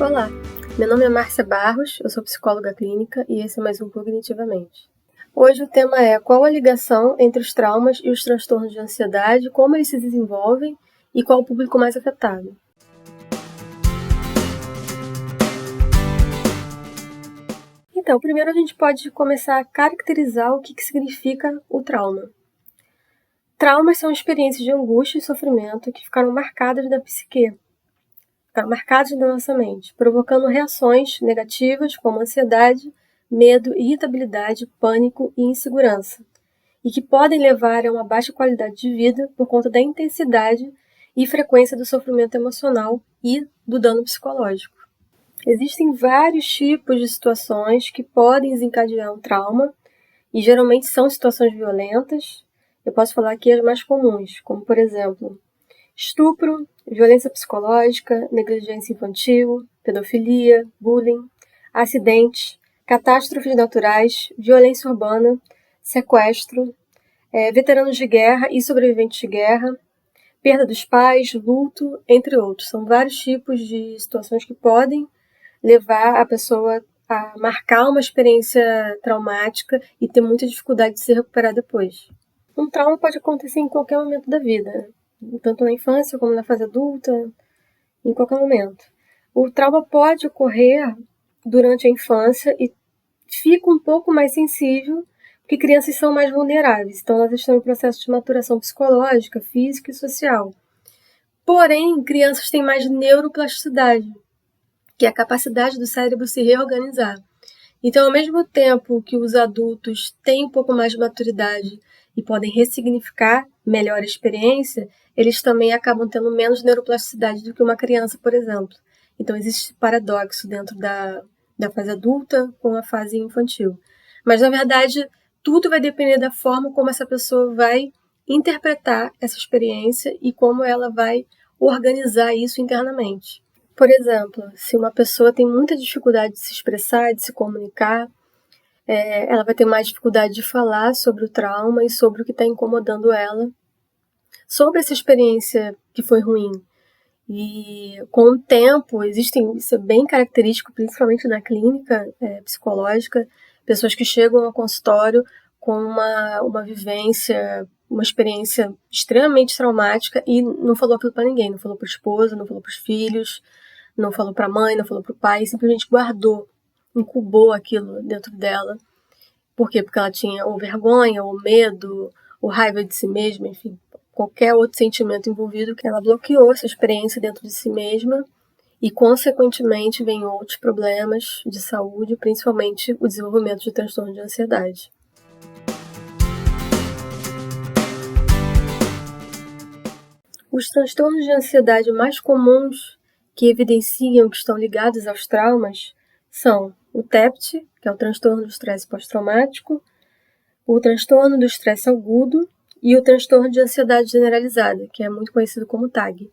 Olá, meu nome é Márcia Barros, eu sou psicóloga clínica e esse é mais um Cognitivamente. Hoje o tema é qual a ligação entre os traumas e os transtornos de ansiedade, como eles se desenvolvem e qual o público mais afetado. Então, primeiro a gente pode começar a caracterizar o que significa o trauma. Traumas são experiências de angústia e sofrimento que ficaram marcadas na psique, ficaram marcadas na nossa mente, provocando reações negativas como ansiedade, medo, irritabilidade, pânico e insegurança, e que podem levar a uma baixa qualidade de vida por conta da intensidade e frequência do sofrimento emocional e do dano psicológico. Existem vários tipos de situações que podem desencadear um trauma, e geralmente são situações violentas. Eu posso falar aqui as mais comuns, como por exemplo, estupro, violência psicológica, negligência infantil, pedofilia, bullying, acidentes, catástrofes naturais, violência urbana, sequestro, veteranos de guerra e sobreviventes de guerra, perda dos pais, luto, entre outros. São vários tipos de situações que podem levar a pessoa a marcar uma experiência traumática e ter muita dificuldade de se recuperar depois. Um trauma pode acontecer em qualquer momento da vida, tanto na infância como na fase adulta, em qualquer momento. O trauma pode ocorrer durante a infância e fica um pouco mais sensível, porque crianças são mais vulneráveis, então elas estão em processo de maturação psicológica, física e social. Porém, crianças têm mais neuroplasticidade, que é a capacidade do cérebro se reorganizar. Então, ao mesmo tempo que os adultos têm um pouco mais de maturidade e podem ressignificar melhor a experiência, eles também acabam tendo menos neuroplasticidade do que uma criança, por exemplo. Então, existe paradoxo dentro da fase adulta com a fase infantil. Mas, na verdade, tudo vai depender da forma como essa pessoa vai interpretar essa experiência e como ela vai organizar isso internamente. Por exemplo, se uma pessoa tem muita dificuldade de se expressar, de se comunicar, ela vai ter mais dificuldade de falar sobre o trauma e sobre o que está incomodando ela, sobre essa experiência que foi ruim. E com o tempo, isso é bem característico, principalmente na clínica psicológica, pessoas que chegam ao consultório com uma vivência, uma experiência extremamente traumática e não falou aquilo para ninguém, não falou para o esposo, não falou para os filhos, não falou para a mãe, não falou para o pai, simplesmente guardou, incubou aquilo dentro dela. Por quê? Porque ela tinha ou vergonha, ou medo, ou raiva de si mesma, enfim, qualquer outro sentimento envolvido que ela bloqueou essa experiência dentro de si mesma e, consequentemente, vem outros problemas de saúde, principalmente o desenvolvimento de transtorno de ansiedade. Os transtornos de ansiedade mais comuns que evidenciam que estão ligados aos traumas são o TEPT, que é o transtorno do estresse pós-traumático, o transtorno do estresse agudo e o transtorno de ansiedade generalizada, que é muito conhecido como TAG.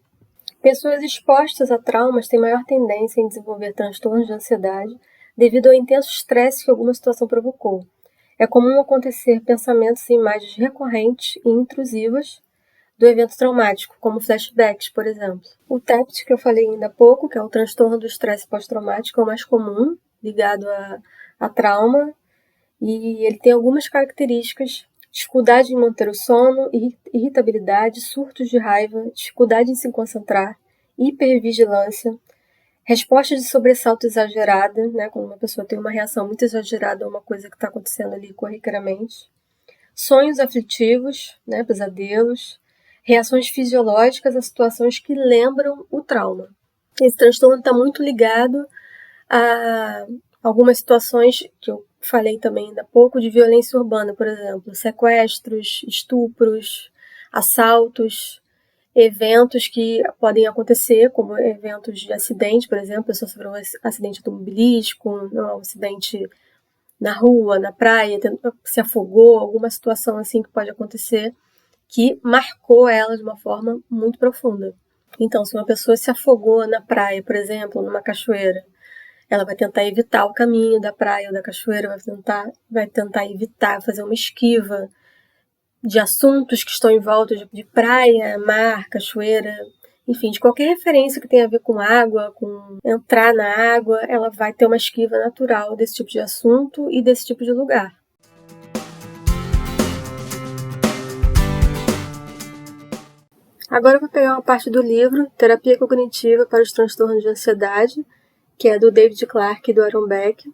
Pessoas expostas a traumas têm maior tendência em desenvolver transtornos de ansiedade devido ao intenso estresse que alguma situação provocou. É comum acontecer pensamentos e imagens recorrentes e intrusivas do evento traumático, como flashbacks, por exemplo. O TEPT, que eu falei ainda há pouco, que é o transtorno do estresse pós-traumático, é o mais comum, ligado a trauma, e ele tem algumas características: dificuldade em manter o sono, irritabilidade, surtos de raiva, dificuldade em se concentrar, hipervigilância, resposta de sobressalto exagerada, né, quando uma pessoa tem uma reação muito exagerada a uma coisa que está acontecendo ali corriqueiramente, sonhos aflitivos, né, pesadelos, reações fisiológicas a situações que lembram o trauma. Esse transtorno está muito ligado a algumas situações que eu falei também ainda há pouco, de violência urbana, por exemplo, sequestros, estupros, assaltos, eventos que podem acontecer, como eventos de acidente, por exemplo, a pessoa sofreu um acidente automobilístico, um acidente na rua, na praia, se afogou, alguma situação assim que pode acontecer, que marcou ela de uma forma muito profunda. Então, se uma pessoa se afogou na praia, por exemplo, numa cachoeira, ela vai tentar evitar o caminho da praia ou da cachoeira, vai tentar evitar, fazer uma esquiva de assuntos que estão em volta de praia, mar, cachoeira, Enfim, de qualquer referência que tenha a ver com água, com entrar na água, ela vai ter uma esquiva natural desse tipo de assunto e desse tipo de lugar. Agora eu vou pegar uma parte do livro Terapia Cognitiva para os Transtornos de Ansiedade, que é do David Clarke e do Aaron Beck,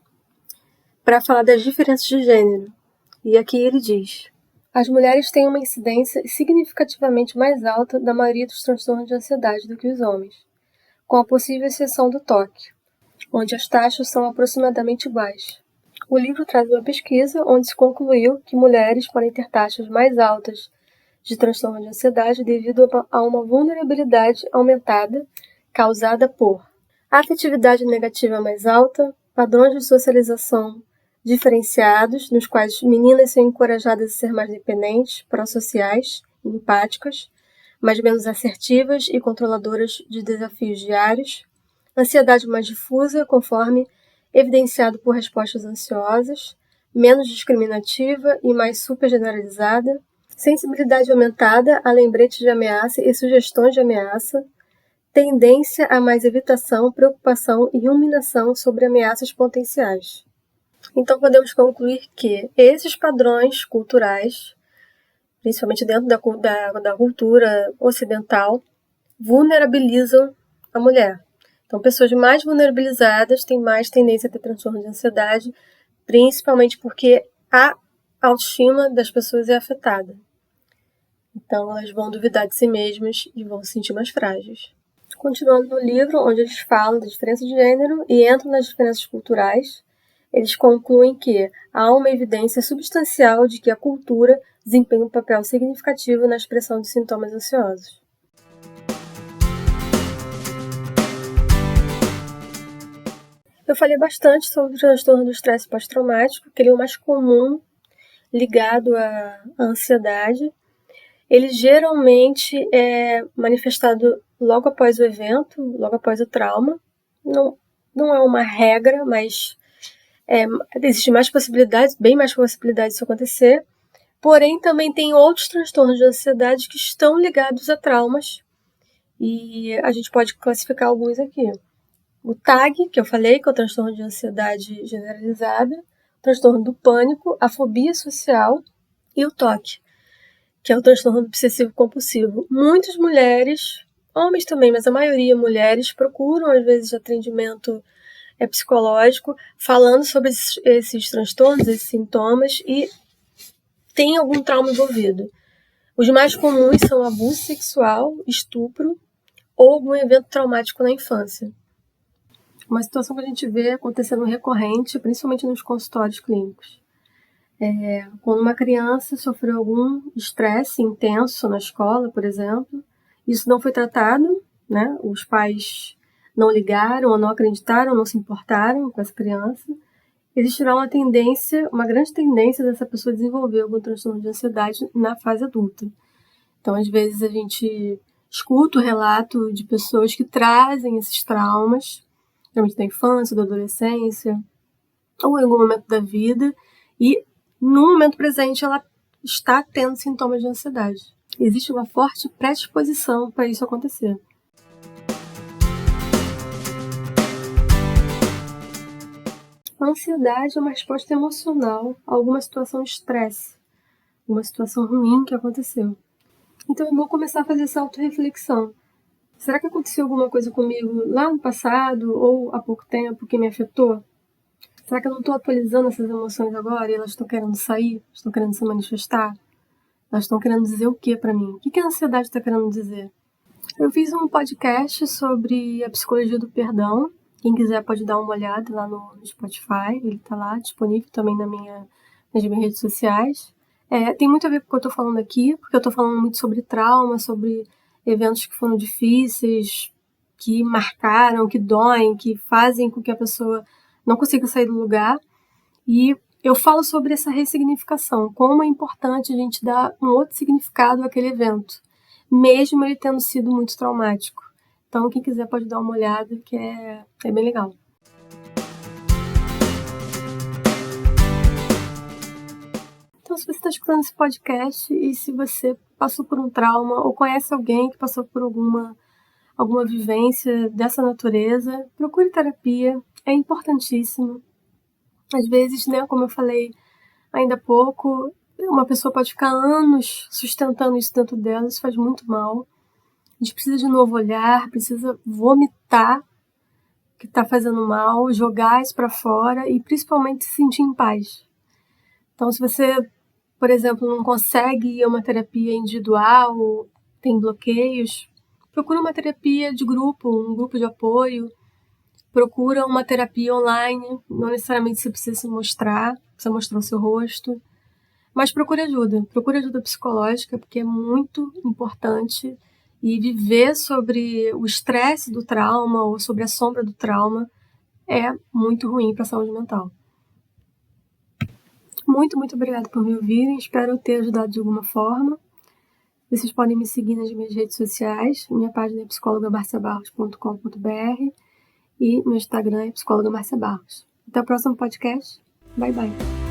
para falar das diferenças de gênero. E aqui ele diz: as mulheres têm uma incidência significativamente mais alta da maioria dos transtornos de ansiedade do que os homens, com a possível exceção do toque, onde as taxas são aproximadamente iguais. O livro traz uma pesquisa onde se concluiu que mulheres podem ter taxas mais altas de transtorno de ansiedade devido a uma vulnerabilidade aumentada causada por afetividade negativa mais alta, padrões de socialização diferenciados, nos quais meninas são encorajadas a ser mais dependentes, pró-sociais, empáticas, mas menos assertivas e controladoras de desafios diários, ansiedade mais difusa, conforme evidenciado por respostas ansiosas, menos discriminativa e mais supergeneralizada, sensibilidade aumentada a lembretes de ameaça e sugestões de ameaça, tendência a mais evitação, preocupação e ruminação sobre ameaças potenciais. Então, podemos concluir que esses padrões culturais, principalmente dentro da cultura ocidental, vulnerabilizam a mulher. Então, pessoas mais vulnerabilizadas têm mais tendência a ter transtorno de ansiedade, principalmente porque a autoestima das pessoas é afetada. Então, elas vão duvidar de si mesmas e vão se sentir mais frágeis. Continuando no livro, onde eles falam da diferença de gênero e entram nas diferenças culturais, eles concluem que há uma evidência substancial de que a cultura desempenha um papel significativo na expressão de sintomas ansiosos. Eu falei bastante sobre o transtorno do estresse pós-traumático, que ele é o mais comum ligado à ansiedade. Ele geralmente é manifestado logo após o evento, logo após o trauma. Não é uma regra, mas existem mais possibilidades, bem mais possibilidades disso acontecer. Porém, também tem outros transtornos de ansiedade que estão ligados a traumas. E a gente pode classificar alguns aqui. O TAG, que eu falei, que é o transtorno de ansiedade generalizada, o transtorno do pânico, a fobia social e o TOC, que é o transtorno obsessivo-compulsivo. Muitas mulheres, homens também, mas a maioria mulheres, procuram às vezes atendimento psicológico falando sobre esses transtornos, esses sintomas, e tem algum trauma envolvido. Os mais comuns são abuso sexual, estupro ou algum evento traumático na infância. Uma situação que a gente vê acontecendo recorrente, principalmente nos consultórios clínicos. Quando uma criança sofreu algum estresse intenso na escola, por exemplo, isso não foi tratado, né? Os pais não ligaram, ou não acreditaram, não se importaram com essa criança. Existirá uma grande tendência dessa pessoa desenvolver algum transtorno de ansiedade na fase adulta. Então, às vezes, a gente escuta o relato de pessoas que trazem esses traumas, geralmente da infância, da adolescência, ou em algum momento da vida, e no momento presente ela está tendo sintomas de ansiedade. Existe uma forte predisposição para isso acontecer. A ansiedade é uma resposta emocional a alguma situação de estresse, uma situação ruim que aconteceu. Então eu vou começar a fazer essa autorreflexão. Será que aconteceu alguma coisa comigo lá no passado ou há pouco tempo que me afetou? Será que eu não estou atualizando essas emoções agora e elas estão querendo sair? Estão querendo se manifestar? Elas estão querendo dizer o que para mim? O que a ansiedade está querendo dizer? Eu fiz um podcast sobre a psicologia do perdão. Quem quiser pode dar uma olhada lá no Spotify. Ele está lá disponível também nas minhas redes sociais. Tem muito a ver com o que eu estou falando aqui, porque eu estou falando muito sobre trauma, sobre eventos que foram difíceis, que marcaram, que doem, que fazem com que a pessoa não consiga sair do lugar. E eu falo sobre essa ressignificação, como é importante a gente dar um outro significado àquele evento, mesmo ele tendo sido muito traumático. Então, quem quiser pode dar uma olhada, que é bem legal. Então, se você está escutando esse podcast e se você passou por um trauma ou conhece alguém que passou por alguma vivência dessa natureza, procure terapia, é importantíssimo. Às vezes, né, como eu falei ainda há pouco, uma pessoa pode ficar anos sustentando isso dentro dela, isso faz muito mal. A gente precisa de um novo olhar, precisa vomitar o que está fazendo mal, jogar isso para fora e principalmente se sentir em paz. Então, se você, por exemplo, não consegue ir a uma terapia individual, tem bloqueios, procura uma terapia de grupo, um grupo de apoio, procura uma terapia online, não necessariamente você precisa se mostrar, precisa mostrar o seu rosto, mas procure ajuda psicológica, porque é muito importante, e viver sobre o estresse do trauma ou sobre a sombra do trauma é muito ruim para a saúde mental. Muito, muito obrigada por me ouvirem, espero ter ajudado de alguma forma. Vocês podem me seguir nas minhas redes sociais, minha página é psicologamarciabarros.com.br e meu Instagram é psicologamarciabarros. Até o próximo podcast. Bye, bye.